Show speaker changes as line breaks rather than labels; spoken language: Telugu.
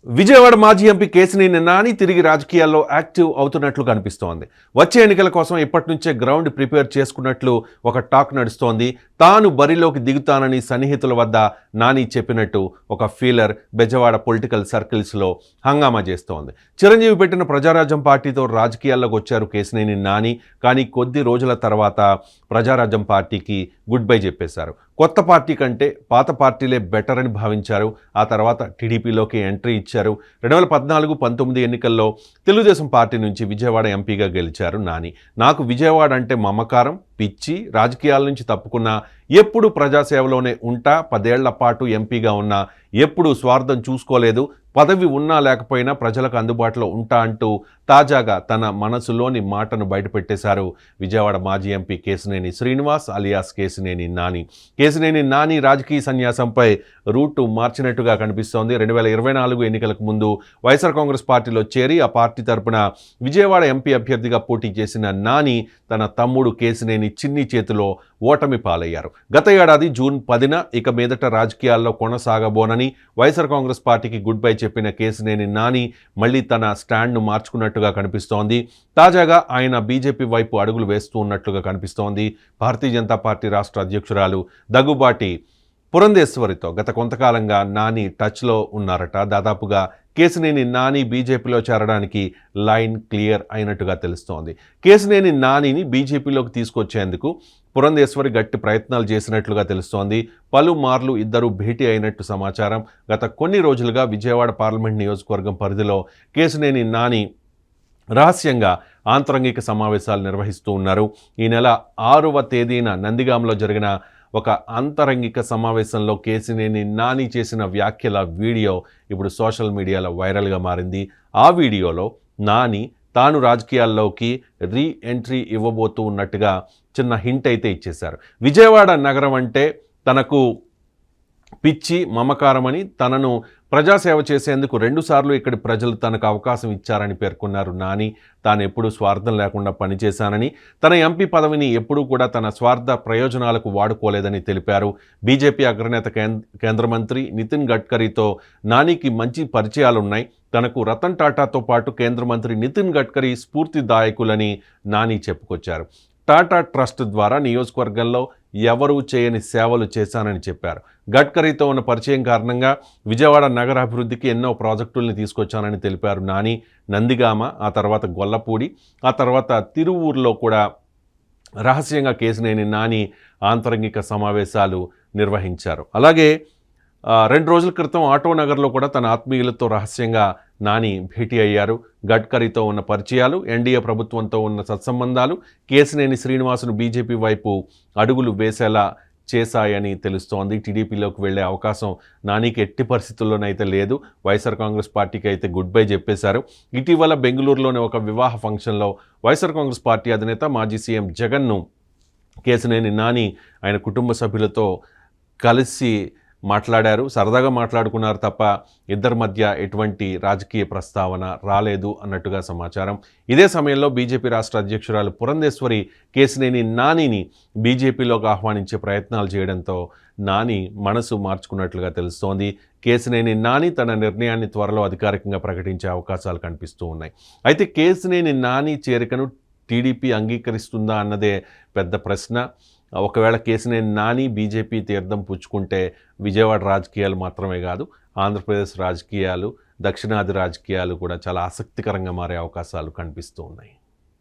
విజయవాడ మాజీ ఎంపీ కేశినేని నాని తిరిగి రాజకీయాల్లో యాక్టివ్ అవుతున్నట్లు కనిపిస్తోంది. వచ్చే ఎన్నికల కోసం ఇప్పటి నుంచే గ్రౌండ్ ప్రిపేర్ చేసుకున్నట్లు ఒక టాక్ నడుస్తోంది. తాను బరిలోకి దిగుతానని సన్నిహితుల వద్ద నాని చెప్పినట్టు ఒక ఫీలర్ బెజవాడ పొలిటికల్ సర్కిల్స్లో హంగామా చేస్తోంది. చిరంజీవి పెట్టిన ప్రజారాజ్యం పార్టీతో రాజకీయాల్లోకి వచ్చారు కేశినేని నాని. కానీ కొద్ది రోజుల తర్వాత ప్రజారాజ్యం పార్టీకి గుడ్ బై చెప్పేశారు. కొత్త పార్టీ కంటే పాత పార్టీలే బెటర్ అని భావించారు. ఆ తర్వాత టీడీపీలోకి ఎంట్రీ ఇచ్చారు. 2014-19 ఎన్నికల్లో తెలుగుదేశం పార్టీ నుంచి విజయవాడ ఎంపీగా గెలిచారు నాని. నాకు విజయవాడ అంటే మమకారం, పిచ్చి, రాజకీయాల నుంచి తప్పుకున్నా ఎప్పుడు ప్రజాసేవలోనే ఉంటా, 10 ఏళ్ల పాటు ఎంపీగా ఉన్నా ఎప్పుడు స్వార్థం చూసుకోలేదు, పదవి ఉన్నా లేకపోయినా ప్రజలకు అందుబాటులో ఉంటా అంటూ తాజాగా తన మనసులోని మాటను బయటపెట్టేశారు విజయవాడ మాజీ ఎంపీ కేశినేని శ్రీనివాస్ అలియాస్ కేశినేని నాని. కేశినేని నాని రాజకీయ సన్యాసంపై రూటు మార్చినట్టుగా కనిపిస్తోంది. 2024 ఎన్నికలకు ముందు వైఎస్ఆర్ కాంగ్రెస్ పార్టీలో చేరి ఆ పార్టీ తరపున విజయవాడ ఎంపీ అభ్యర్థిగా పోటీ చేసిన నాని తన తమ్ముడు కేశినేని చిన్ని చేతిలో ఓటమి పాలయ్యారు. గత ఏడాది జూన్ 10న ఇక మీదట రాజకీయాల్లో కొనసాగబోనని వైఎస్ఆర్ కాంగ్రెస్ పార్టీకి గుడ్ బై చెప్పిన కేశినేని నాని మళ్ళీ తన స్టాండ్ను మార్చుకున్నట్టుగా కనిపిస్తోంది. తాజాగా ఆయన బీజేపీ వైపు అడుగులు వేస్తూ ఉన్నట్లుగా కనిపిస్తోంది. భారతీయ జనతా పార్టీ రాష్ట్ర అధ్యక్షురాలు దగ్గుబాటి పురంధేశ్వరితో గత కొంతకాలంగా నాని టచ్లో ఉన్నారట. దాదాపుగా కేశినేని నాని బీజేపీలో చేరడానికి లైన్ క్లియర్ అయినట్టుగా తెలుస్తోంది. కేశినేని నానిని బీజేపీలోకి తీసుకొచ్చేందుకు పురంధేశ్వరి గట్టి ప్రయత్నాలు చేసినట్లుగా తెలుస్తోంది. పలుమార్లు ఇద్దరు భేటీ అయినట్టు సమాచారం. గత కొన్ని రోజులుగా విజయవాడ పార్లమెంట్ నియోజకవర్గం పరిధిలో కేశినేని నాని రహస్యంగా ఆంతరంగిక సమావేశాలు నిర్వహిస్తూ ఉన్నారు. ఈ నెల 6వ తేదీన నందిగాంలో జరిగిన ఒక అంతరంగిక సమావేశంలో కేశినేని నాని చేసిన వ్యాఖ్యల వీడియో ఇప్పుడు సోషల్ మీడియాలో వైరల్గా మారింది. ఆ వీడియోలో నాని తాను రాజకీయాల్లోకి రీ ఎంట్రీ ఇవ్వబోతూ ఉన్నట్టుగా చిన్న హింట్ అయితే ఇచ్చేశారు. విజయవాడ నగరం అంటే తనకు పిచ్చి, మమకారమని, తనను ప్రజాసేవ చేసేందుకు 2 సార్లు ఇక్కడి ప్రజలు తనకు అవకాశం ఇచ్చారని పేర్కొన్నారు నాని. తాను ఎప్పుడూ స్వార్థం లేకుండా పనిచేశానని, తన ఎంపీ పదవిని ఎప్పుడూ కూడా తన స్వార్థ ప్రయోజనాలకు వాడుకోలేదని తెలిపారు. బీజేపీ అగ్రనేత కేంద్ర మంత్రి నితిన్ గడ్కరీతో నానికి మంచి పరిచయాలున్నాయి. తనకు రతన్ టాటాతో పాటు కేంద్ర మంత్రి నితిన్ గడ్కరీ స్ఫూర్తిదాయకులని నాని చెప్పుకొచ్చారు. టాటా ట్రస్ట్ ద్వారా నియోజకవర్గంలో ఎవరూ చేయని సేవలు చేశానని చెప్పారు. గడ్కరీతో ఉన్న పరిచయం కారణంగా విజయవాడ నగరాభివృద్ధికి ఎన్నో ప్రాజెక్టుల్ని తీసుకొచ్చానని తెలిపారు నాని. నందిగామ, ఆ తర్వాత గొల్లపూడి, ఆ తర్వాత తిరువూరులో కూడా రహస్యంగా కేశినేని నాని ఆంతరంగిక సమావేశాలు నిర్వహించారు. అలాగే 2 రోజుల క్రితం ఆటోనగర్లో కూడా తన ఆత్మీయులతో రహస్యంగా నాని భేటీ అయ్యారు. గడ్కరీతో ఉన్న పరిచయాలు, ఎన్డీఏ ప్రభుత్వంతో ఉన్న సత్సంబంధాలు కేశినేని శ్రీనివాసును బీజేపీ వైపు అడుగులు వేసేలా చేశాయని తెలుస్తోంది. టీడీపీలోకి వెళ్లే అవకాశం నానికి ఎట్టి పరిస్థితుల్లోనైతే లేదు. వైఎస్ఆర్ కాంగ్రెస్ పార్టీకి అయితే గుడ్ బై చెప్పేశారు. ఇటీవల బెంగళూరులోని ఒక వివాహ ఫంక్షన్లో వైఎస్ఆర్ కాంగ్రెస్ పార్టీ అధినేత మాజీ సీఎం జగన్ను కేశినేని నాని ఆయన కుటుంబ సభ్యులతో కలిసి మాట్లాడారు. సరదాగా మాట్లాడుకున్నారు తప్ప ఇద్దరి మధ్య ఎటువంటి రాజకీయ ప్రస్తావన రాలేదు అన్నట్టుగా సమాచారం. ఇదే సమయంలో బీజేపీ రాష్ట్ర అధ్యక్షురాలు పురంధేశ్వరి కేశినేని నానిని బీజేపీలోకి ఆహ్వానించే ప్రయత్నాలు చేయడంతో నాని మనసు మార్చుకున్నట్లుగా తెలుస్తోంది. కేశినేని నాని తన నిర్ణయాన్ని త్వరలో అధికారికంగా ప్రకటించే అవకాశాలు కనిపిస్తూ ఉన్నాయి. అయితే కేశినేని నాని చేరికను టీడీపీ అంగీకరిస్తుందా అన్నదే పెద్ద ప్రశ్న. ఒకవేళ కేశినేని నాని బీజేపీ తీర్థం పుచ్చుకుంటే విజయవాడ రాజకీయాలు మాత్రమే కాదు, ఆంధ్రప్రదేశ్ రాజకీయాలు, దక్షిణాది రాజకీయాలు కూడా చాలా ఆసక్తికరంగా మారే అవకాశాలు కనిపిస్తూ ఉన్నాయి.